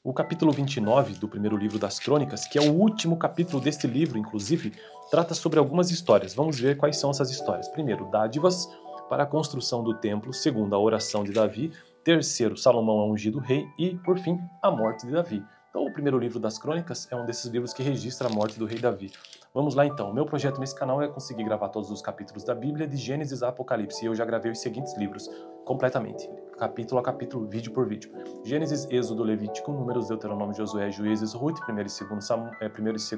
O capítulo 29 do primeiro livro das Crônicas, que é o último capítulo deste livro, inclusive, trata sobre algumas histórias. Vamos ver quais são essas histórias. Primeiro, dádivas para a construção do templo. Segundo, a oração de Davi. Terceiro, Salomão é ungido rei. E, por fim, a morte de Davi. Então, o primeiro livro das Crônicas é um desses livros que registra a morte do rei Davi. Vamos lá, então. O meu projeto nesse canal é conseguir gravar todos os capítulos da Bíblia, de Gênesis a Apocalipse. E eu já gravei os seguintes livros, completamente, capítulo a capítulo, vídeo por vídeo. Gênesis, Êxodo, Levítico, Números, Deuteronômio, Josué, Juízes, Ruth, 1 e 2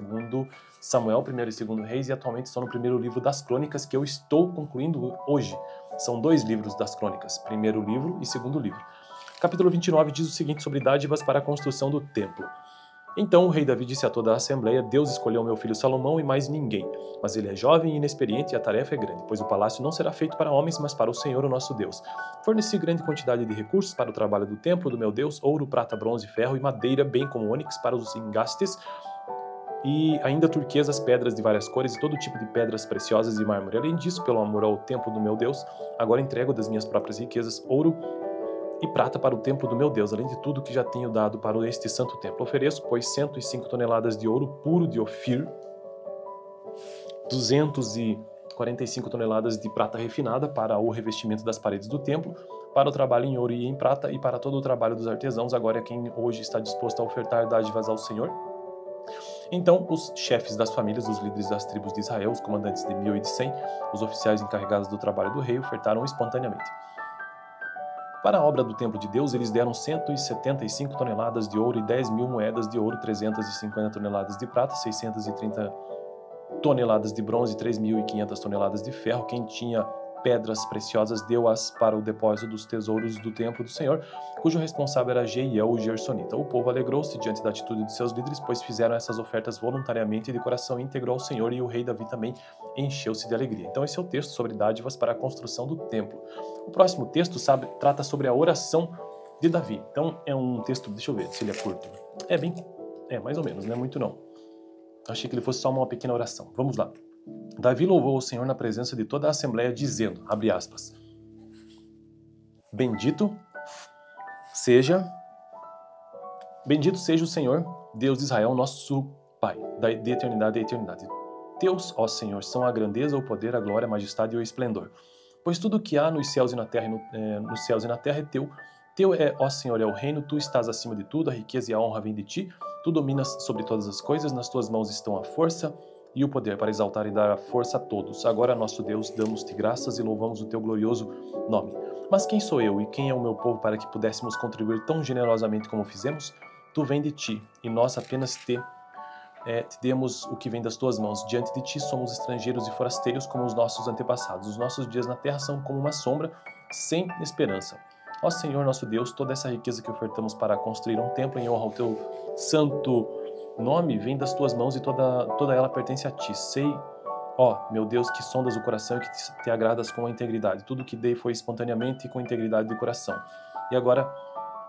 Samuel, 1 e 2 Reis, e atualmente estou no primeiro livro das Crônicas, que eu estou concluindo hoje. São 2 livros das Crônicas, primeiro livro e segundo livro. Capítulo 29 diz o seguinte sobre dádivas para a construção do templo. Então o rei Davi disse a toda a assembleia: Deus escolheu meu filho Salomão e mais ninguém, mas ele é jovem e inexperiente e a tarefa é grande, pois o palácio não será feito para homens, mas para o Senhor, o nosso Deus. Forneci grande quantidade de recursos para o trabalho do templo do meu Deus, ouro, prata, bronze, ferro e madeira, bem como ônix para os engastes, e ainda turquesas, pedras de várias cores e todo tipo de pedras preciosas e mármore. Além disso, pelo amor ao templo do meu Deus, agora entrego das minhas próprias riquezas, ouro e prata para o templo do meu Deus, além de tudo que já tenho dado para este santo templo. Ofereço, pois, 105 toneladas de ouro puro de Ofir, 245 toneladas de prata refinada para o revestimento das paredes do templo, para o trabalho em ouro e em prata e para todo o trabalho dos artesãos. Agora é quem hoje está disposto a ofertar dádivas ao Senhor. Então, os chefes das famílias, os líderes das tribos de Israel, os comandantes de 1000 e de 100, os oficiais encarregados do trabalho do rei, ofertaram espontaneamente. Para a obra do templo de Deus, eles deram 175 toneladas de ouro e 10.000 moedas de ouro, 350 toneladas de prata, 630 toneladas de bronze e 3.500 toneladas de ferro. Quem tinha pedras preciosas deu-as para o depósito dos tesouros do templo do Senhor, cujo responsável era Jeiel, o Gersonita. O povo alegrou-se diante da atitude de seus líderes, pois fizeram essas ofertas voluntariamente e de coração íntegro ao Senhor, e o rei Davi também encheu-se de alegria. Então esse é o texto sobre dádivas para a construção do templo. O próximo texto trata sobre a oração de Davi. Então é um texto, deixa eu ver se ele é curto. Mais ou menos, não é muito não. Achei que ele fosse só uma pequena oração. Vamos lá. Davi louvou o Senhor na presença de toda a assembleia, dizendo, abre aspas, Bendito seja o Senhor, Deus de Israel, nosso Pai, de eternidade a eternidade. Teus, ó Senhor, são a grandeza, o poder, a glória, a majestade e o esplendor. Pois tudo o que há nos céus e na terra, nos céus e na terra é teu. Teu é, ó Senhor, é o reino, tu estás acima de tudo, a riqueza e a honra vêm de ti. Tu dominas sobre todas as coisas, nas tuas mãos estão a força e o poder para exaltar e dar a força a todos. Agora, nosso Deus, damos-te graças e louvamos o teu glorioso nome. Mas quem sou eu e quem é o meu povo para que pudéssemos contribuir tão generosamente como fizemos? Tu vem de ti, e nós apenas te demos o que vem das tuas mãos. Diante de ti somos estrangeiros e forasteiros como os nossos antepassados. Os nossos dias na terra são como uma sombra, sem esperança. Ó Senhor, nosso Deus, toda essa riqueza que ofertamos para construir um templo em honra ao teu santo nome vem das tuas mãos e toda ela pertence a ti. Sei, ó meu Deus, que sondas o coração e que te agradas com a integridade. Tudo que dei foi espontaneamente e com integridade de coração. E agora,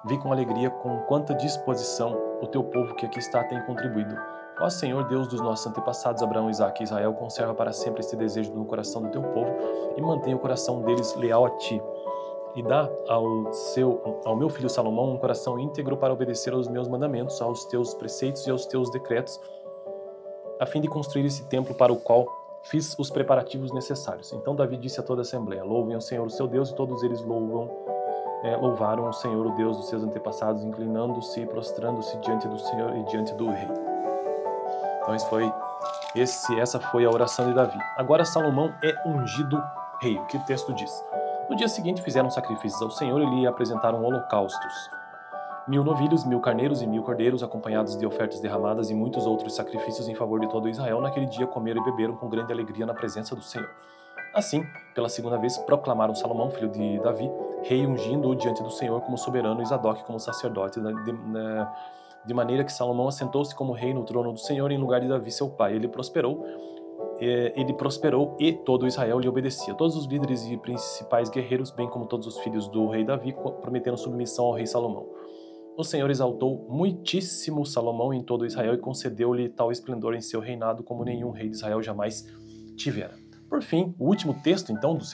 vi com alegria com quanta disposição o teu povo que aqui está tem contribuído. Ó Senhor, Deus dos nossos antepassados, Abraão, Isaque e Israel, conserva para sempre este desejo no coração do teu povo e mantém o coração deles leal a ti. E dá ao meu filho Salomão um coração íntegro para obedecer aos meus mandamentos, aos teus preceitos e aos teus decretos, a fim de construir esse templo para o qual fiz os preparativos necessários. Então Davi disse a toda a assembleia, louvem o Senhor, o seu Deus, e todos eles louvaram o Senhor, o Deus dos seus antepassados, inclinando-se e prostrando-se diante do Senhor e diante do rei. Então essa foi a oração de Davi. Agora Salomão é ungido rei. O que o texto diz? No dia seguinte fizeram sacrifícios ao Senhor e lhe apresentaram holocaustos. 1000 novilhos, 1000 carneiros e 1000 cordeiros, acompanhados de ofertas derramadas e muitos outros sacrifícios em favor de todo Israel. Naquele dia comeram e beberam com grande alegria na presença do Senhor. Assim, pela segunda vez, proclamaram Salomão, filho de Davi, rei, ungindo-o diante do Senhor como soberano e Zadok como sacerdote, de maneira que Salomão assentou-se como rei no trono do Senhor em lugar de Davi, seu pai. Ele prosperou e todo Israel lhe obedecia. Todos os líderes e principais guerreiros, bem como todos os filhos do rei Davi, prometeram submissão ao rei Salomão. O Senhor exaltou muitíssimo Salomão em todo Israel e concedeu-lhe tal esplendor em seu reinado como nenhum rei de Israel jamais tivera. Por fim, o último texto, então, do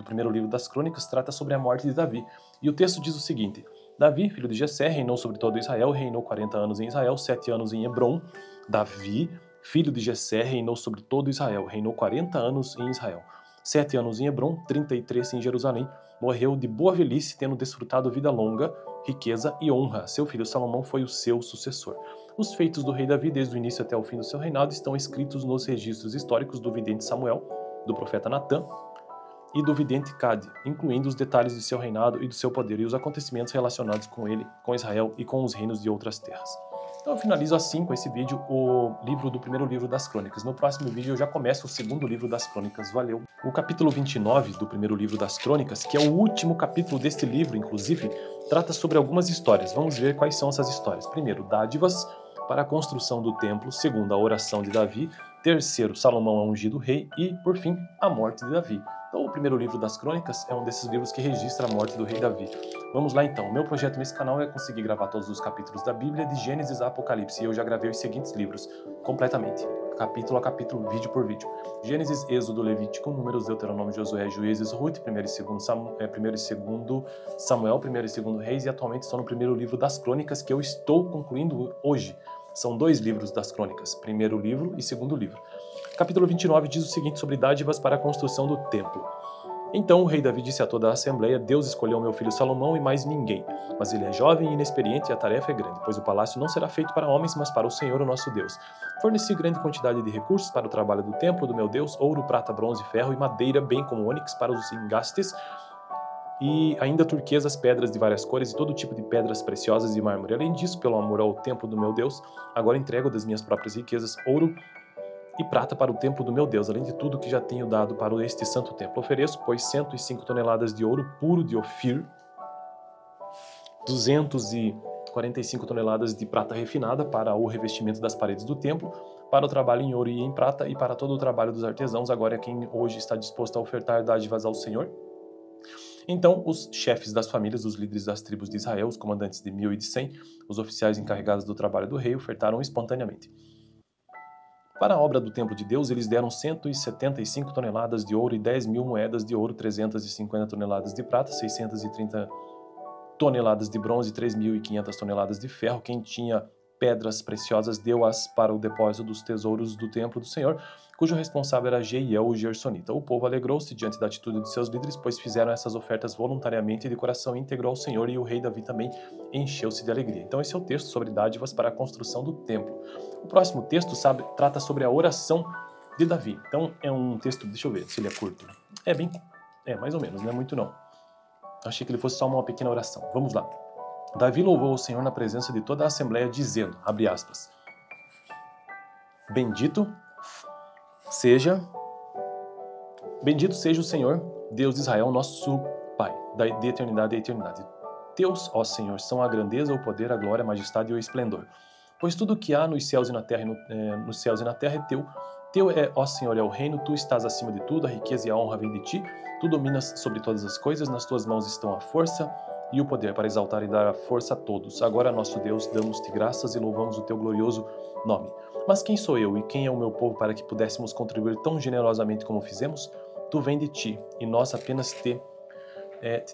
primeiro livro das Crônicas, trata sobre a morte de Davi. E o texto diz o seguinte: Davi, filho de Jessé, reinou sobre todo Israel, reinou 40 anos em Israel, 7 anos em Hebron. Davi, filho de Jessé, reinou sobre todo Israel, reinou 40 anos em Israel, 7 anos em Hebron, 33 em Jerusalém. Morreu de boa velhice, tendo desfrutado vida longa, riqueza e honra. Seu filho Salomão foi o seu sucessor. Os feitos do rei Davi, desde o início até o fim do seu reinado, estão escritos nos registros históricos do vidente Samuel, do profeta Natã e do vidente Cade, incluindo os detalhes de seu reinado e do seu poder e os acontecimentos relacionados com ele, com Israel e com os reinos de outras terras. Então eu finalizo assim com esse vídeo o primeiro livro das Crônicas. No próximo vídeo eu já começo o segundo livro das Crônicas. Valeu! O capítulo 29 do primeiro livro das Crônicas, que é o último capítulo deste livro, inclusive, trata sobre algumas histórias. Vamos ver quais são essas histórias. Primeiro, dádivas para a construção do templo. Segundo, a oração de Davi. Terceiro, Salomão é ungido rei. E, por fim, a morte de Davi. Então, o primeiro livro das Crônicas é um desses livros que registra a morte do rei Davi. Vamos lá então. O meu projeto nesse canal é conseguir gravar todos os capítulos da Bíblia, de Gênesis a Apocalipse. E eu já gravei os seguintes livros, completamente, capítulo a capítulo, vídeo por vídeo. Gênesis, Êxodo, Levítico, Números, Deuteronômio, Josué, Juízes, Ruth, 1 e 2 Samuel, 1 e 2 Reis, e atualmente estou no primeiro livro das Crônicas, que eu estou concluindo hoje. São 2 livros das Crônicas, primeiro livro e segundo livro. Capítulo 29 diz o seguinte sobre dádivas para a construção do templo. Então o rei Davi disse a toda a assembleia: Deus escolheu meu filho Salomão e mais ninguém, mas ele é jovem e inexperiente e a tarefa é grande, pois o palácio não será feito para homens, mas para o Senhor, o nosso Deus. Forneci grande quantidade de recursos para o trabalho do templo do meu Deus, ouro, prata, bronze, ferro e madeira, bem como ônix para os engastes, e ainda turquesas, pedras de várias cores e todo tipo de pedras preciosas e mármore. Além disso, pelo amor ao templo do meu Deus, agora entrego das minhas próprias riquezas, ouro e prata para o templo do meu Deus, além de tudo que já tenho dado para este santo templo. Ofereço, pois, 105 toneladas de ouro puro de Ofir, 245 toneladas de prata refinada para o revestimento das paredes do templo, para o trabalho em ouro e em prata e para todo o trabalho dos artesãos. Agora é quem hoje está disposto a ofertar dádivas ao Senhor. Então, os chefes das famílias, os líderes das tribos de Israel, os comandantes de 1000 e de 100, os oficiais encarregados do trabalho do rei, ofertaram espontaneamente. Para a obra do templo de Deus, eles deram 175 toneladas de ouro e 10.000 moedas de ouro, 350 toneladas de prata, 630 toneladas de bronze e 3.500 toneladas de ferro. Quem tinha pedras preciosas deu-as para o depósito dos tesouros do templo do Senhor, cujo responsável era Jeiel, o Gersonita. O povo alegrou-se diante da atitude de seus líderes, pois fizeram essas ofertas voluntariamente e de coração íntegro ao Senhor, e o rei Davi também encheu-se de alegria. Então esse é o texto sobre dádivas para a construção do templo. O próximo texto trata sobre a oração de Davi. Então é um texto, deixa eu ver se ele é curto. Mais ou menos, não é muito não. Achei que ele fosse só uma pequena oração. Vamos lá. Davi louvou o Senhor na presença de toda a assembleia, dizendo, abre aspas, Bendito seja o Senhor, Deus de Israel, nosso Pai, de eternidade a eternidade. Teus, ó Senhor, são a grandeza, o poder, a glória, a majestade e o esplendor. Pois tudo que há nos céus e na terra, é teu. Teu é, ó Senhor, é o reino, tu estás acima de tudo, a riqueza e a honra vêm de ti, tu dominas sobre todas as coisas, nas tuas mãos estão a força e o poder para exaltar e dar a força a todos. Agora, nosso Deus, damos-te graças e louvamos o teu glorioso nome. Mas quem sou eu e quem é o meu povo para que pudéssemos contribuir tão generosamente como fizemos? Tu vem de ti, e nós apenas te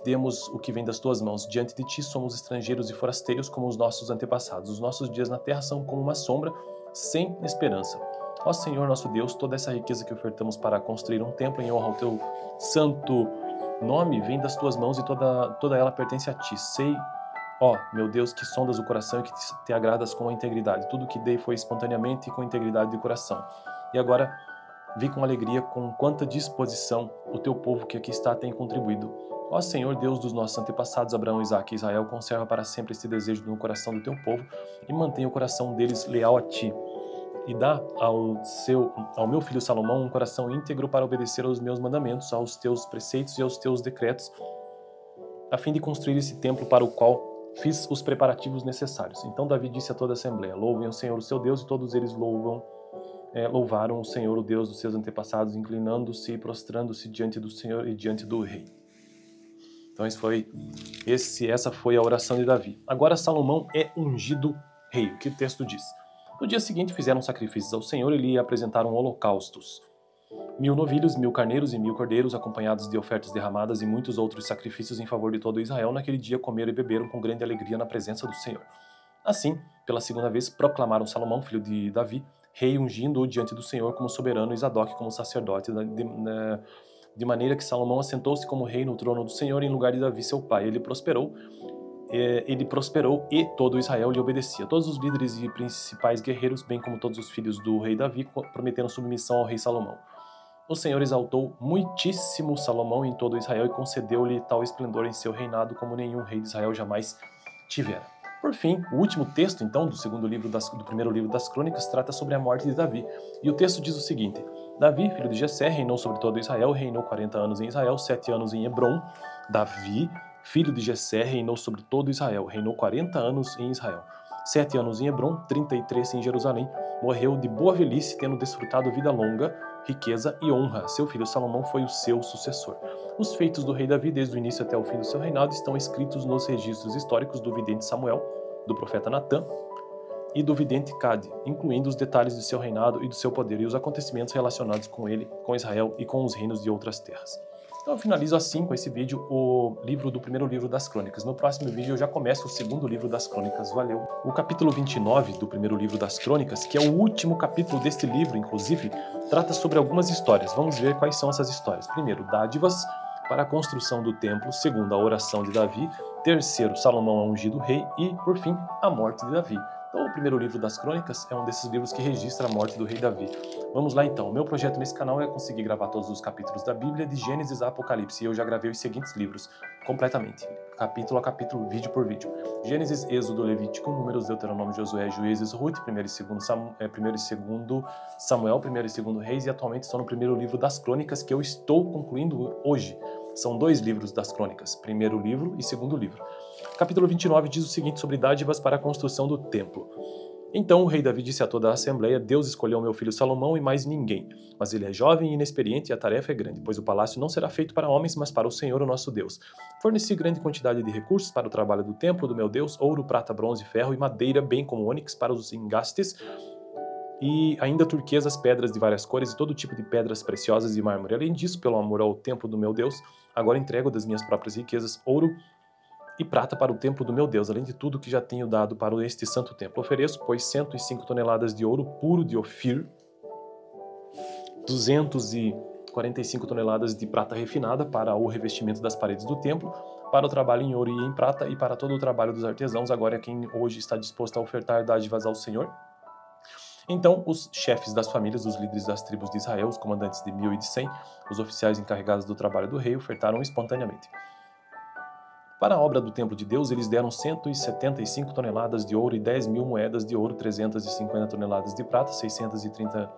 demos o que vem das tuas mãos. Diante de ti somos estrangeiros e forasteiros como os nossos antepassados. Os nossos dias na terra são como uma sombra, sem esperança. Ó Senhor, nosso Deus, toda essa riqueza que ofertamos para construir um templo em honra ao teu santo nome vem das tuas mãos e toda ela pertence a ti. Sei, ó meu Deus, que sondas o coração e que te agradas com a integridade. Tudo que dei foi espontaneamente e com integridade de coração. E agora vi com alegria com quanta disposição o teu povo que aqui está tem contribuído. Ó Senhor, Deus dos nossos antepassados, Abraão, Isaque e Israel, conserva para sempre esse desejo no coração do teu povo e mantenha o coração deles leal a ti. E dá ao meu filho Salomão um coração íntegro para obedecer aos meus mandamentos, aos teus preceitos e aos teus decretos, a fim de construir esse templo para o qual fiz os preparativos necessários. Então Davi disse a toda a assembleia, louvem o Senhor, o seu Deus, e todos eles louvaram o Senhor, o Deus dos seus antepassados, inclinando-se e prostrando-se diante do Senhor e diante do rei. Então essa foi a oração de Davi. Agora Salomão é ungido rei. O que o texto diz? No dia seguinte fizeram sacrifícios ao Senhor e lhe apresentaram holocaustos. 1000 novilhos, 1000 carneiros e 1000 cordeiros, acompanhados de ofertas derramadas e muitos outros sacrifícios em favor de todo Israel. Naquele dia comeram e beberam com grande alegria na presença do Senhor. Assim, pela segunda vez, proclamaram Salomão, filho de Davi, rei, ungindo-o diante do Senhor como soberano e Zadok como sacerdote, de maneira que Salomão assentou-se como rei no trono do Senhor em lugar de Davi, seu pai. Ele prosperou e todo Israel lhe obedecia. Todos os líderes e principais guerreiros, bem como todos os filhos do rei Davi, prometeram submissão ao rei Salomão. O Senhor exaltou muitíssimo Salomão em todo Israel e concedeu-lhe tal esplendor em seu reinado como nenhum rei de Israel jamais tivera. Por fim, o último texto, então, do primeiro livro das Crônicas, trata sobre a morte de Davi. E o texto diz o seguinte: Davi, filho de Jessé, reinou sobre todo Israel, reinou 40 anos em Israel, 7 anos em Hebrom. Davi, filho de Jessé, reinou sobre todo Israel, reinou 40 anos em Israel, 7 anos em Hebrom, 33 em Jerusalém. Morreu de boa velhice, tendo desfrutado vida longa, riqueza e honra. Seu filho Salomão foi o seu sucessor. Os feitos do rei Davi, desde o início até o fim do seu reinado, estão escritos nos registros históricos do vidente Samuel, do profeta Natã e do vidente Cade, incluindo os detalhes de seu reinado e do seu poder e os acontecimentos relacionados com ele, com Israel e com os reinos de outras terras. Então eu finalizo assim com esse vídeo do primeiro livro das Crônicas. No próximo vídeo eu já começo o segundo livro das Crônicas. Valeu! O capítulo 29 do primeiro livro das Crônicas, que é o último capítulo deste livro, inclusive, trata sobre algumas histórias. Vamos ver quais são essas histórias. Primeiro, dádivas para a construção do templo. Segundo, a oração de Davi. Terceiro, Salomão é ungido rei. E, por fim, a morte de Davi. Então, o primeiro livro das Crônicas é um desses livros que registra a morte do rei Davi. Vamos lá então. O meu projeto nesse canal é conseguir gravar todos os capítulos da Bíblia, de Gênesis a Apocalipse. E eu já gravei os seguintes livros completamente, capítulo a capítulo, vídeo por vídeo: Gênesis, Êxodo, Levítico, Números, Deuteronômio, Josué, Juízes, Ruth, 1 e 2 Samuel, 1 e 2 Reis, e atualmente estou no primeiro livro das Crônicas, que eu estou concluindo hoje. São 2 livros das Crônicas, primeiro livro e segundo livro. Capítulo 29 diz o seguinte sobre dádivas para a construção do templo. Então o rei Davi disse a toda a assembleia: Deus escolheu meu filho Salomão e mais ninguém, mas ele é jovem e inexperiente e a tarefa é grande, pois o palácio não será feito para homens, mas para o Senhor, o nosso Deus. Forneci grande quantidade de recursos para o trabalho do templo do meu Deus: ouro, prata, bronze, ferro e madeira, bem como ônix para os engastes, e ainda turquesas, pedras de várias cores e todo tipo de pedras preciosas e mármore. Além disso, pelo amor ao templo do meu Deus, agora entrego das minhas próprias riquezas ouro e prata para o templo do meu Deus, além de tudo que já tenho dado para este santo templo. Ofereço, pois, 105 toneladas de ouro puro de Ofir, 245 toneladas de prata refinada para o revestimento das paredes do templo, para o trabalho em ouro e em prata e para todo o trabalho dos artesãos. Agora é quem hoje está disposto a ofertar dádivas ao Senhor. Então, os chefes das famílias, os líderes das tribos de Israel, os comandantes de 1000 e de 100, os oficiais encarregados do trabalho do rei, ofertaram espontaneamente. Para a obra do templo de Deus, eles deram 175 toneladas de ouro e 10.000 moedas de ouro, 350 toneladas de prata, 630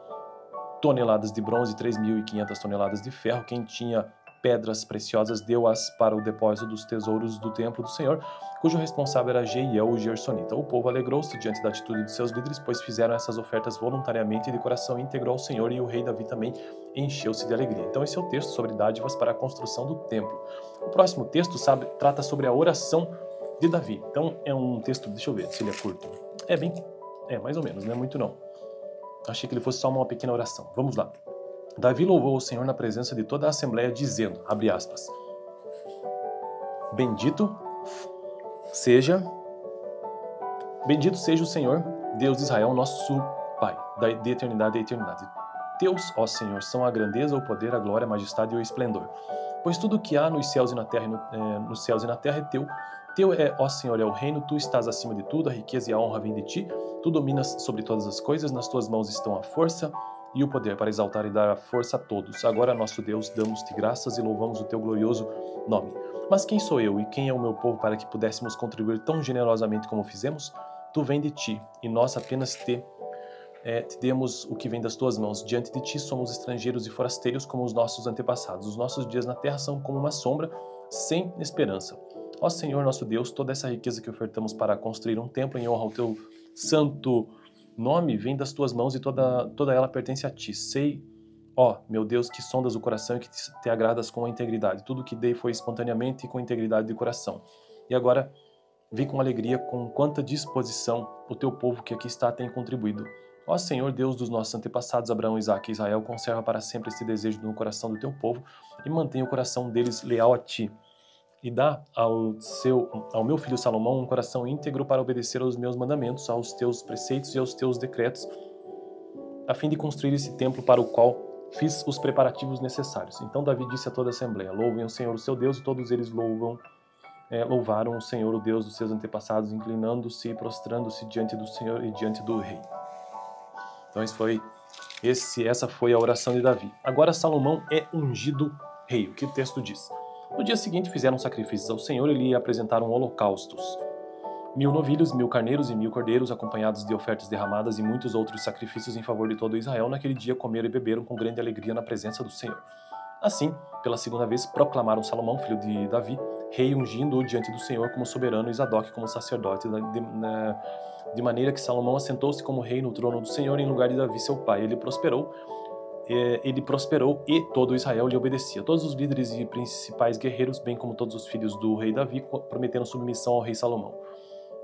toneladas de bronze e 3.500 toneladas de ferro. Quem tinha pedras preciosas deu-as para o depósito dos tesouros do templo do Senhor, cujo responsável era Jeiel, o Gersonita. O povo alegrou-se diante da atitude de seus líderes, pois fizeram essas ofertas voluntariamente e de coração íntegro ao Senhor, e o rei Davi também encheu-se de alegria. Então esse é o texto sobre dádivas para a construção do templo. O próximo texto trata sobre a oração de Davi. Então é um texto, deixa eu ver se ele é curto. Mais ou menos, não é muito não. Achei que ele fosse só uma pequena oração. Vamos lá. Davi louvou o Senhor na presença de toda a assembleia, dizendo, abre aspas, Bendito seja o Senhor, Deus de Israel, nosso Pai, de eternidade a eternidade. Teus, ó Senhor, são a grandeza, o poder, a glória, a majestade e o esplendor. Pois tudo o que há nos céus e na terra, nos céus e na terra é teu. Teu é, ó Senhor, é o reino, tu estás acima de tudo, a riqueza e a honra vêm de ti, tu dominas sobre todas as coisas, nas tuas mãos estão a força e o poder para exaltar e dar a força a todos. Agora, nosso Deus, damos-te graças e louvamos o teu glorioso nome. Mas quem sou eu e quem é o meu povo para que pudéssemos contribuir tão generosamente como fizemos? Tu vem de ti, e nós apenas te demos o que vem das tuas mãos. Diante de ti somos estrangeiros e forasteiros como os nossos antepassados. Os nossos dias na terra são como uma sombra, sem esperança. Ó Senhor, nosso Deus, toda essa riqueza que ofertamos para construir um templo em honra ao teu santo nome vem das tuas mãos e toda ela pertence a ti. Sei, ó meu Deus, que sondas o coração e que te agradas com a integridade. Tudo que dei foi espontaneamente e com integridade de coração. E agora, vi com alegria com quanta disposição o teu povo que aqui está tem contribuído. Ó Senhor, Deus dos nossos antepassados, Abraão, Isaque e Israel, conserva para sempre este desejo no coração do teu povo e mantém o coração deles leal a ti. E dá ao meu filho Salomão um coração íntegro para obedecer aos meus mandamentos, aos teus preceitos e aos teus decretos, a fim de construir esse templo para o qual fiz os preparativos necessários. Então Davi disse a toda a assembleia: louvem o Senhor, o seu Deus, e todos eles louvaram o Senhor, o Deus dos seus antepassados, inclinando-se e prostrando-se diante do Senhor e diante do rei. Então essa foi a oração de Davi. Agora Salomão é ungido rei. O que o texto diz? No dia seguinte fizeram sacrifícios ao Senhor e lhe apresentaram holocaustos. 1000 novilhos, 1000 carneiros e 1000 cordeiros, acompanhados de ofertas derramadas e muitos outros sacrifícios em favor de todo Israel. Naquele dia comeram e beberam com grande alegria na presença do Senhor. Assim, pela segunda vez, proclamaram Salomão, filho de Davi, rei, ungindo-o diante do Senhor como soberano e Zadok como sacerdote, de maneira que Salomão assentou-se como rei no trono do Senhor em lugar de Davi, seu pai. Ele prosperou e todo Israel lhe obedecia. Todos os líderes e principais guerreiros, bem como todos os filhos do rei Davi, prometeram submissão ao rei Salomão.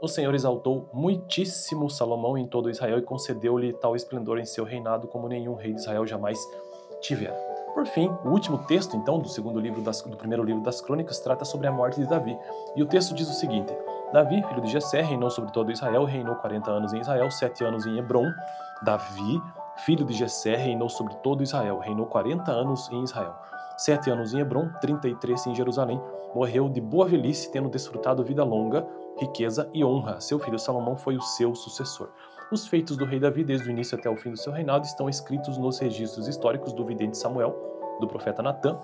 O Senhor exaltou muitíssimo Salomão em todo Israel e concedeu-lhe tal esplendor em seu reinado como nenhum rei de Israel jamais tivera. Por fim, o último texto, então, do primeiro livro das Crônicas, trata sobre a morte de Davi. E o texto diz o seguinte: Davi, filho de Jessé, reinou sobre todo Israel, reinou 40 anos em Israel, 7 anos em Hebrom. Davi, filho de Jessé, reinou sobre todo Israel, reinou 40 anos em Israel, 7 anos em Hebrom, 33 em Jerusalém. Morreu de boa velhice, tendo desfrutado vida longa, riqueza e honra. Seu filho Salomão foi o seu sucessor. Os feitos do rei Davi, desde o início até o fim do seu reinado, estão escritos nos registros históricos do vidente Samuel, do profeta Natã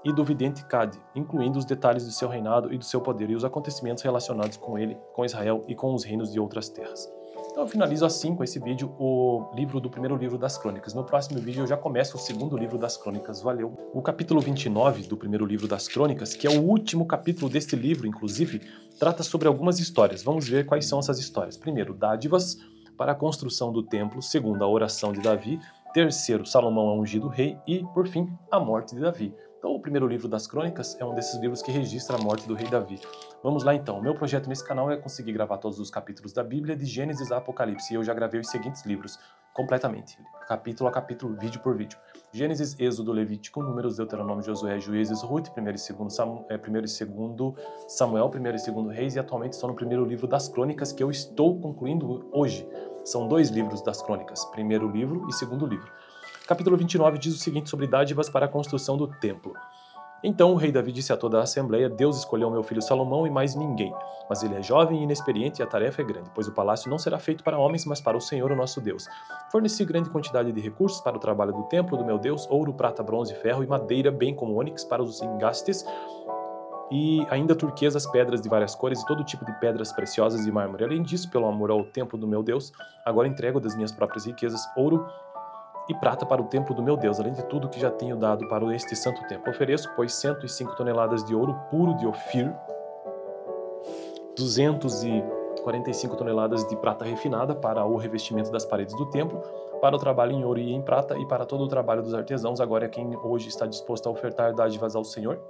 e do vidente Cade, incluindo os detalhes de seu reinado e do seu poder e os acontecimentos relacionados com ele, com Israel e com os reinos de outras terras. Então eu finalizo assim com esse vídeo do primeiro livro das Crônicas. No próximo vídeo eu já começo o segundo livro das Crônicas. Valeu! O capítulo 29 do primeiro livro das Crônicas, que é o último capítulo deste livro, inclusive, trata sobre algumas histórias. Vamos ver quais são essas histórias. Primeiro, dádivas para a construção do templo. Segundo, a oração de Davi. Terceiro, Salomão é ungido rei. E, por fim, a morte de Davi. Então, o primeiro livro das Crônicas é um desses livros que registra a morte do rei Davi. Vamos lá então. O meu projeto nesse canal é conseguir gravar todos os capítulos da Bíblia, de Gênesis a Apocalipse. E eu já gravei os seguintes livros completamente, capítulo a capítulo, vídeo por vídeo: Gênesis, Êxodo, Levítico, Números, Deuteronômio, Josué, Juízes, Ruth, 1 e 2 Samuel, 1 e 2 Reis, e atualmente estou no primeiro livro das Crônicas, que eu estou concluindo hoje. São 2 livros das Crônicas, primeiro livro e segundo livro. Capítulo 29 diz o seguinte sobre dádivas para a construção do templo. Então o rei Davi disse a toda a assembleia: Deus escolheu meu filho Salomão e mais ninguém, mas ele é jovem e inexperiente e a tarefa é grande, pois o palácio não será feito para homens, mas para o Senhor, o nosso Deus. Forneci grande quantidade de recursos para o trabalho do templo do meu Deus: ouro, prata, bronze, ferro e madeira, bem como ônix para os engastes, e ainda turquesas, pedras de várias cores e todo tipo de pedras preciosas e mármore. Além disso, pelo amor ao templo do meu Deus, agora entrego das minhas próprias riquezas ouro e prata para o templo do meu Deus, além de tudo que já tenho dado para este santo templo. Ofereço, pois, 105 toneladas de ouro puro de Ofir, 245 toneladas de prata refinada para o revestimento das paredes do templo, para o trabalho em ouro e em prata e para todo o trabalho dos artesãos. Agora é quem hoje está disposto a ofertar dádivas ao Senhor.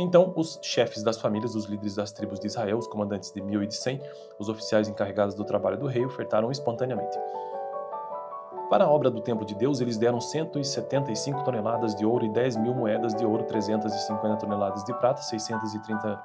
Então os chefes das famílias, os líderes das tribos de Israel, os comandantes de 1000 e de 100, os oficiais encarregados do trabalho do rei, ofertaram espontaneamente. Para a obra do templo de Deus, eles deram 175 toneladas de ouro e 10.000 moedas de ouro, 350 toneladas de prata, 630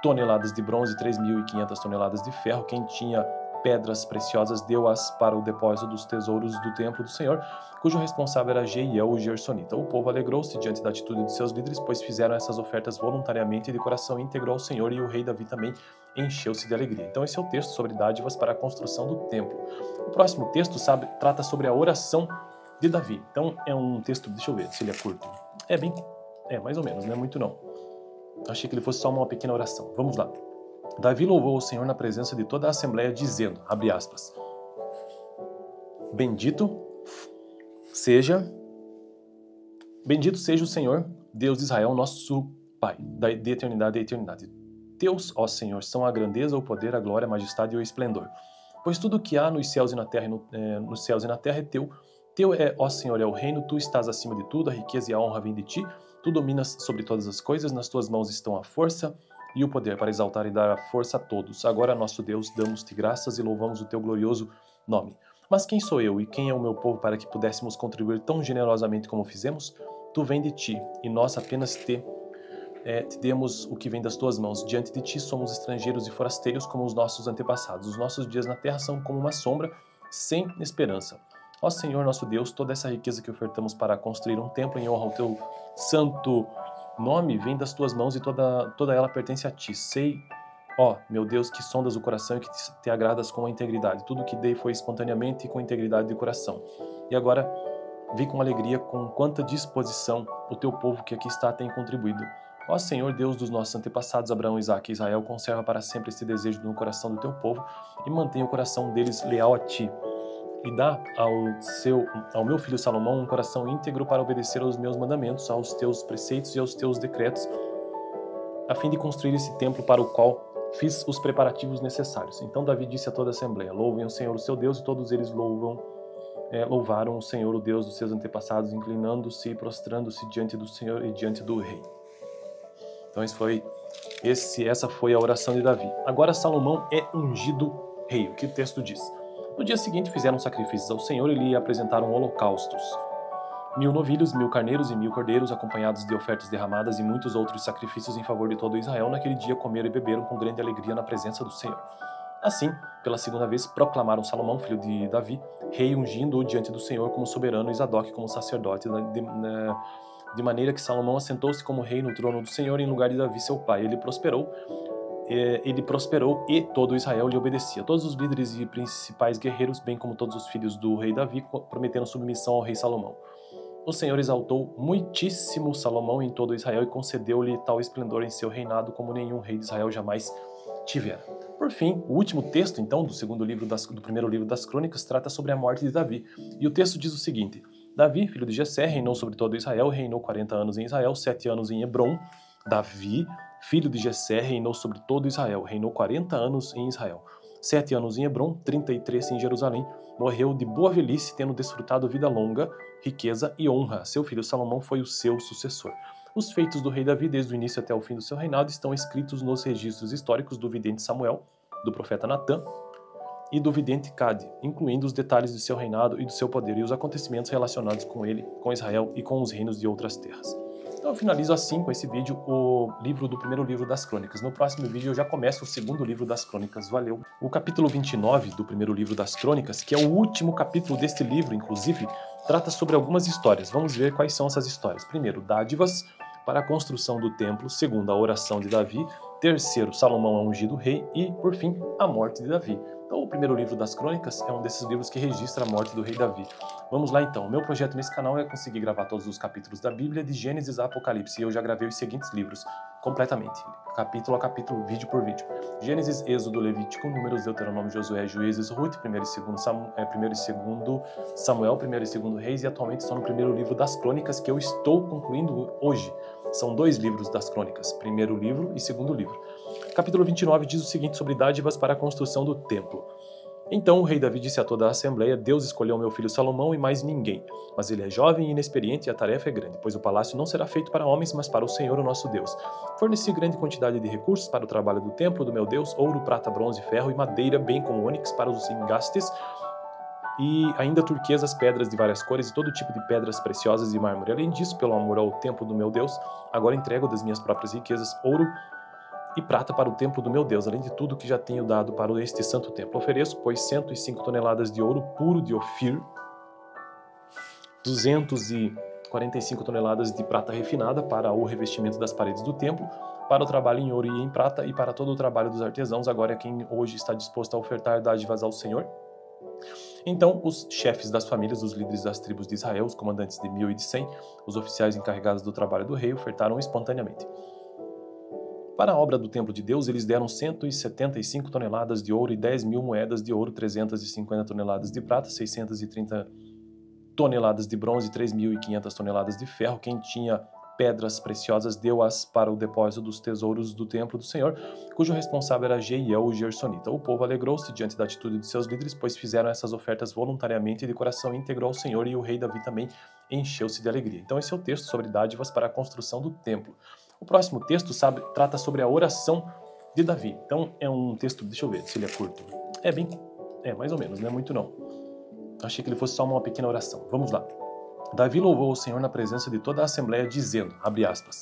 toneladas de bronze, 3.500 toneladas de ferro. Quem tinha pedras preciosas deu-as para o depósito dos tesouros do templo do Senhor, cujo responsável era Jeiel, o Gersonita. O povo alegrou-se diante da atitude de seus líderes, pois fizeram essas ofertas voluntariamente e de coração íntegro ao Senhor, e o rei Davi também encheu-se de alegria. Então esse é o texto sobre dádivas para a construção do templo. O próximo texto trata sobre a oração de Davi. Então é um texto, deixa eu ver se ele é curto. Mais ou menos, não é muito não. Achei que ele fosse só uma pequena oração. Vamos lá. Davi louvou o Senhor na presença de toda a assembleia, dizendo, abre aspas, Bendito seja o Senhor, Deus de Israel, nosso Pai, de eternidade a eternidade. Teus, ó Senhor, são a grandeza, o poder, a glória, a majestade e o esplendor. Pois tudo o que há nos céus e na terra, nos céus e na terra é teu. Teu é, ó Senhor, é o reino, tu estás acima de tudo, a riqueza e a honra vêm de ti. Tu dominas sobre todas as coisas, nas tuas mãos estão a força e o poder para exaltar e dar a força a todos. Agora, nosso Deus, damos-te graças e louvamos o teu glorioso nome. Mas quem sou eu e quem é o meu povo para que pudéssemos contribuir tão generosamente como fizemos? Tu vem de ti, e nós apenas te demos o que vem das tuas mãos. Diante de ti somos estrangeiros e forasteiros como os nossos antepassados. Os nossos dias na terra são como uma sombra, sem esperança. Ó Senhor nosso Deus, toda essa riqueza que ofertamos para construir um templo em honra ao teu santo nome vem das tuas mãos e toda ela pertence a ti. Sei, ó meu Deus, que sondas o coração e que te agradas com a integridade. Tudo que dei foi espontaneamente e com integridade de coração. E agora, vi com alegria com quanta disposição o teu povo que aqui está tem contribuído. Ó Senhor Deus dos nossos antepassados Abraão, Isaque e Israel, conserva para sempre este desejo no coração do teu povo e mantém o coração deles leal a ti. E dá ao meu filho Salomão um coração íntegro para obedecer aos meus mandamentos, aos teus preceitos e aos teus decretos, a fim de construir esse templo para o qual fiz os preparativos necessários. Então Davi disse a toda a assembleia: louvem o Senhor o seu Deus, e todos eles louvaram o Senhor, o Deus dos seus antepassados, inclinando-se e prostrando-se diante do Senhor e diante do rei. Então essa foi a oração de Davi. Agora Salomão é ungido rei, o que o texto diz. No dia seguinte fizeram sacrifícios ao Senhor e lhe apresentaram holocaustos. 1000 novilhos, 1000 carneiros e 1000 cordeiros, acompanhados de ofertas derramadas e muitos outros sacrifícios em favor de todo Israel. Naquele dia comeram e beberam com grande alegria na presença do Senhor. Assim, pela segunda vez, proclamaram Salomão, filho de Davi, rei, ungindo-o diante do Senhor como soberano e Zadok como sacerdote, de maneira que Salomão assentou-se como rei no trono do Senhor em lugar de Davi, seu pai. Ele prosperou e todo Israel lhe obedecia. Todos os líderes e principais guerreiros, bem como todos os filhos do rei Davi, prometeram submissão ao rei Salomão. O Senhor exaltou muitíssimo Salomão em todo Israel e concedeu-lhe tal esplendor em seu reinado como nenhum rei de Israel jamais tivera. Por fim, o último texto, então, do primeiro livro das Crônicas, trata sobre a morte de Davi. E o texto diz o seguinte: Davi, filho de Jessé, reinou sobre todo Israel, reinou 40 anos em Israel, 7 anos em Hebrom. Davi, filho de Jessé, reinou sobre todo Israel, reinou 40 anos em Israel, 7 anos em Hebrom, 33 em Jerusalém. Morreu de boa velhice, tendo desfrutado vida longa, riqueza e honra. Seu filho Salomão foi o seu sucessor. Os feitos do rei Davi, desde o início até o fim do seu reinado, estão escritos nos registros históricos do vidente Samuel, do profeta Natã e do vidente Cade, incluindo os detalhes de seu reinado e do seu poder e os acontecimentos relacionados com ele, com Israel e com os reinos de outras terras. Então eu finalizo assim com esse vídeo o primeiro livro das Crônicas. No próximo vídeo eu já começo o segundo livro das Crônicas. Valeu! O capítulo 29 do primeiro livro das Crônicas, que é o último capítulo deste livro, inclusive, trata sobre algumas histórias. Vamos ver quais são essas histórias. Primeiro, dádivas para a construção do templo. Segundo, a oração de Davi. Terceiro, Salomão é ungido rei. E, por fim, a morte de Davi. Então, o primeiro livro das Crônicas é um desses livros que registra a morte do rei Davi. Vamos lá, então. O meu projeto nesse canal é conseguir gravar todos os capítulos da Bíblia, de Gênesis a Apocalipse. E eu já gravei os seguintes livros completamente, capítulo a capítulo, vídeo por vídeo. Gênesis, Êxodo, Levítico, Números, Deuteronômio, Josué, Juízes, Ruth, 1 e 2 Samuel, 1 e 2 Reis, e atualmente estou no primeiro livro das Crônicas, que eu estou concluindo hoje. São 2 livros das Crônicas, primeiro livro e segundo livro. Capítulo 29 diz o seguinte sobre dádivas para a construção do templo. Então o rei Davi disse a toda a assembleia: Deus escolheu meu filho Salomão e mais ninguém, mas ele é jovem e inexperiente e a tarefa é grande, pois o palácio não será feito para homens, mas para o Senhor, o nosso Deus. Forneci grande quantidade de recursos para o trabalho do templo do meu Deus, ouro, prata, bronze, ferro e madeira, bem como ônix para os engastes, e ainda turquesas, pedras de várias cores e todo tipo de pedras preciosas e mármore. Além disso, pelo amor ao templo do meu Deus, agora entrego das minhas próprias riquezas ouro e prata para o templo do meu Deus, além de tudo que já tenho dado para este santo templo. Ofereço, pois, 105 toneladas de ouro puro de Ofir, 245 toneladas de prata refinada para o revestimento das paredes do templo, para o trabalho em ouro e em prata e para todo o trabalho dos artesãos. Agora é quem hoje está disposto a ofertar dádivas ao Senhor. Então, os chefes das famílias, os líderes das tribos de Israel, os comandantes de 1000 e de 100, os oficiais encarregados do trabalho do rei, ofertaram espontaneamente. Para a obra do templo de Deus, eles deram 175 toneladas de ouro e 10.000 moedas de ouro, 350 toneladas de prata, 630 toneladas de bronze e 3.500 toneladas de ferro. Quem tinha pedras preciosas deu-as para o depósito dos tesouros do templo do Senhor, cujo responsável era Jeiel, o Gersonita. O povo alegrou-se diante da atitude de seus líderes, pois fizeram essas ofertas voluntariamente e de coração íntegro ao Senhor, e o rei Davi também encheu-se de alegria. Então esse é o texto sobre dádivas para a construção do templo. O próximo texto trata sobre a oração de Davi. Então é um texto, deixa eu ver se ele é curto. É mais ou menos, não é muito não. Achei que ele fosse só uma pequena oração. Vamos lá. Davi louvou o Senhor na presença de toda a assembleia, dizendo, abre aspas,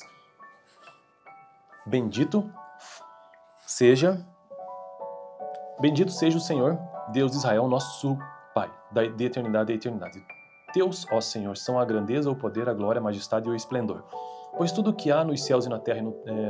Bendito seja o Senhor, Deus de Israel, nosso Pai, de eternidade a eternidade. Teus, ó Senhor, são a grandeza, o poder, a glória, a majestade e o esplendor. Pois tudo o que há nos céus e na terra,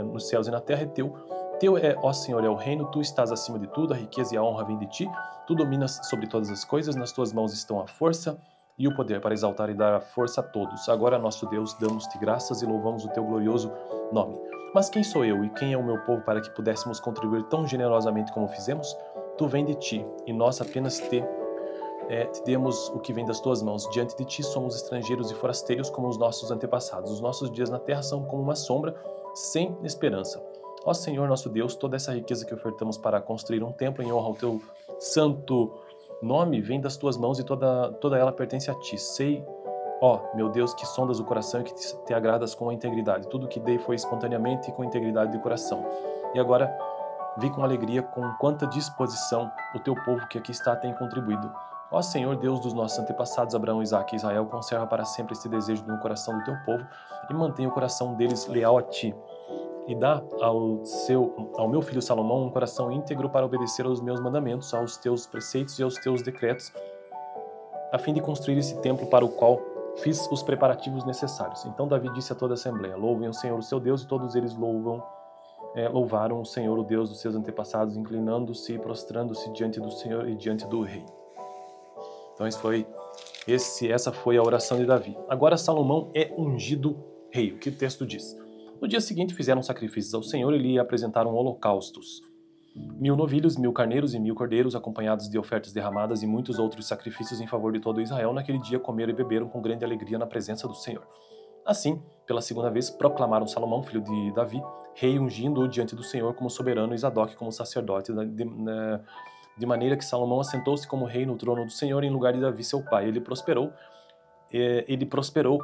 nos céus e na terra é teu. Teu é, ó Senhor, é o reino, tu estás acima de tudo, a riqueza e a honra vêm de ti, tu dominas sobre todas as coisas, nas tuas mãos estão a força e o poder para exaltar e dar a força a todos. Agora, nosso Deus, damos-te graças e louvamos o teu glorioso nome. Mas quem sou eu e quem é o meu povo para que pudéssemos contribuir tão generosamente como fizemos? Tu vem de ti, e nós apenas te demos o que vem das tuas mãos. Diante de ti somos estrangeiros e forasteiros como os nossos antepassados. Os nossos dias na terra são como uma sombra, sem esperança. Ó Senhor, nosso Deus, toda essa riqueza que ofertamos para construir um templo em honra ao teu santo nome vem das tuas mãos e toda ela pertence a ti. Sei, ó meu Deus, que sondas o coração e que te agradas com a integridade. Tudo que dei foi espontaneamente e com integridade de coração. E agora vi com alegria com quanta disposição o teu povo que aqui está tem contribuído. Ó Senhor, Deus dos nossos antepassados, Abraão, Isaque e Israel, conserva para sempre este desejo no coração do teu povo e mantém o coração deles leal a ti. E dá ao meu filho Salomão um coração íntegro para obedecer aos meus mandamentos, aos teus preceitos e aos teus decretos, a fim de construir esse templo para o qual fiz os preparativos necessários. Então Davi disse a toda a assembleia, louvem o Senhor, o seu Deus, e todos eles louvaram o Senhor, o Deus dos seus antepassados, inclinando-se e prostrando-se diante do Senhor e diante do rei. Então essa foi a oração de Davi. Agora Salomão é ungido rei. O que o texto diz? No dia seguinte fizeram sacrifícios ao Senhor e lhe apresentaram holocaustos. 1000 novilhos, 1000 carneiros e 1000 cordeiros, acompanhados de ofertas derramadas e muitos outros sacrifícios em favor de todo Israel. Naquele dia comeram e beberam com grande alegria na presença do Senhor. Assim, pela segunda vez, proclamaram Salomão, filho de Davi, rei, ungindo-o diante do Senhor como soberano e Zadok como sacerdote, de maneira que Salomão assentou-se como rei no trono do Senhor em lugar de Davi, seu pai. Ele prosperou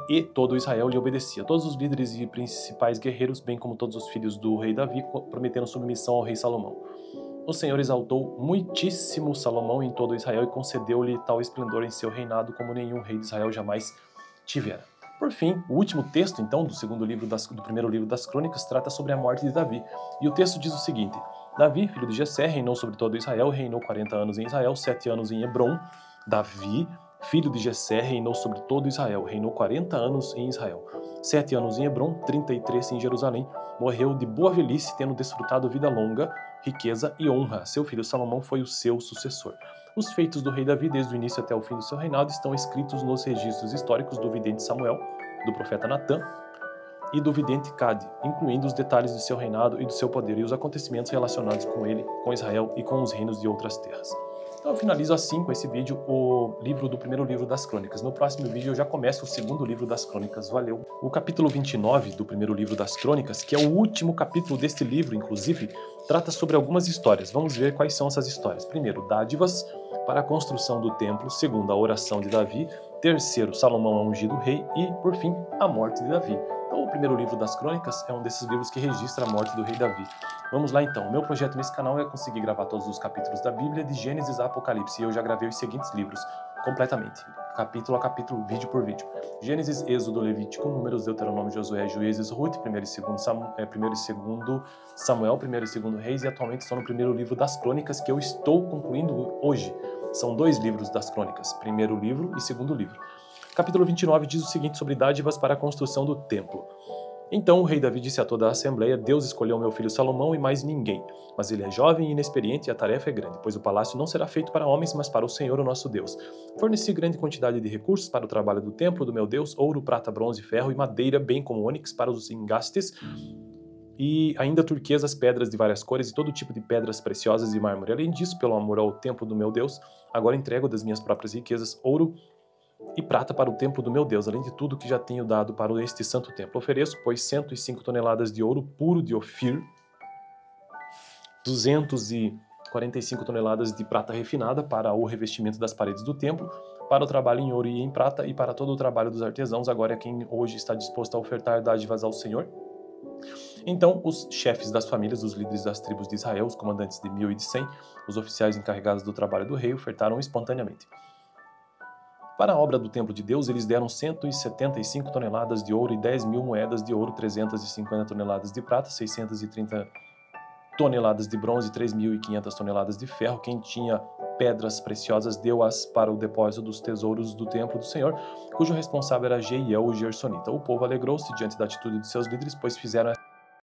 e todo Israel lhe obedecia. Todos os líderes e principais guerreiros, bem como todos os filhos do rei Davi, prometeram submissão ao rei Salomão. O Senhor exaltou muitíssimo Salomão em todo Israel e concedeu-lhe tal esplendor em seu reinado como nenhum rei de Israel jamais tivera. Por fim, o último texto, então, do primeiro livro das Crônicas, trata sobre a morte de Davi. E o texto diz o seguinte: Davi, filho de Jessé, reinou sobre todo Israel, reinou 40 anos em Israel, 7 anos em Hebrom. Davi, filho de Jessé, reinou sobre todo Israel, reinou 40 anos em Israel, 7 anos em Hebrom, 33 em Jerusalém. Morreu de boa velhice, tendo desfrutado vida longa, riqueza e honra. Seu filho Salomão foi o seu sucessor. Os feitos do rei Davi, desde o início até o fim do seu reinado, estão escritos nos registros históricos do vidente Samuel, do profeta Natã e do vidente Cade, incluindo os detalhes de seu reinado e do seu poder e os acontecimentos relacionados com ele, com Israel e com os reinos de outras terras. Então eu finalizo assim com esse vídeo do primeiro livro das Crônicas. No próximo vídeo eu já começo o segundo livro das Crônicas. Valeu! O capítulo 29 do primeiro livro das Crônicas, que é o último capítulo deste livro, inclusive, trata sobre algumas histórias. Vamos ver quais são essas histórias. Primeiro, dádivas para a construção do templo. Segundo, a oração de Davi. Terceiro, Salomão é ungido rei. E, por fim, a morte de Davi. Então, o primeiro livro das Crônicas é um desses livros que registra a morte do rei Davi. Vamos lá então. O meu projeto nesse canal é conseguir gravar todos os capítulos da Bíblia, de Gênesis a Apocalipse. E eu já gravei os seguintes livros completamente, capítulo a capítulo, vídeo por vídeo: Gênesis, Êxodo, Levítico, Números, Deuteronômio, Josué, Juízes, Ruth, 1 e 2 Samuel, 1 e 2 Reis, e atualmente estou no primeiro livro das Crônicas, que eu estou concluindo hoje. São 2 livros das Crônicas, primeiro livro e segundo livro. Capítulo 29 diz o seguinte sobre dádivas para a construção do templo. Então o rei Davi disse a toda a assembleia: Deus escolheu meu filho Salomão e mais ninguém, mas ele é jovem e inexperiente e a tarefa é grande, pois o palácio não será feito para homens, mas para o Senhor, o nosso Deus. Forneci grande quantidade de recursos para o trabalho do templo do meu Deus: ouro, prata, bronze, ferro e madeira, bem como ônix para os engastes, e ainda turquesas, pedras de várias cores e todo tipo de pedras preciosas e mármore. Além disso, pelo amor ao templo do meu Deus, agora entrego das minhas próprias riquezas ouro e prata para o templo do meu Deus, além de tudo que já tenho dado para este santo templo. Ofereço, pois, 105 toneladas de ouro puro de Ofir, 245 toneladas de prata refinada para o revestimento das paredes do templo, para o trabalho em ouro e em prata e para todo o trabalho dos artesãos. Agora é quem hoje está disposto a ofertar dádivas ao Senhor. Então os chefes das famílias, os líderes das tribos de Israel, os comandantes de 1000 e de 100, os oficiais encarregados do trabalho do rei, ofertaram espontaneamente. Para a obra do templo de Deus, eles deram 175 toneladas de ouro e 10.000 moedas de ouro, 350 toneladas de prata, 630 toneladas de bronze, 3.500 toneladas de ferro. Quem tinha pedras preciosas deu-as para o depósito dos tesouros do templo do Senhor, cujo responsável era Jeiel, o Gersonita. O povo alegrou-se diante da atitude de seus líderes, pois fizeram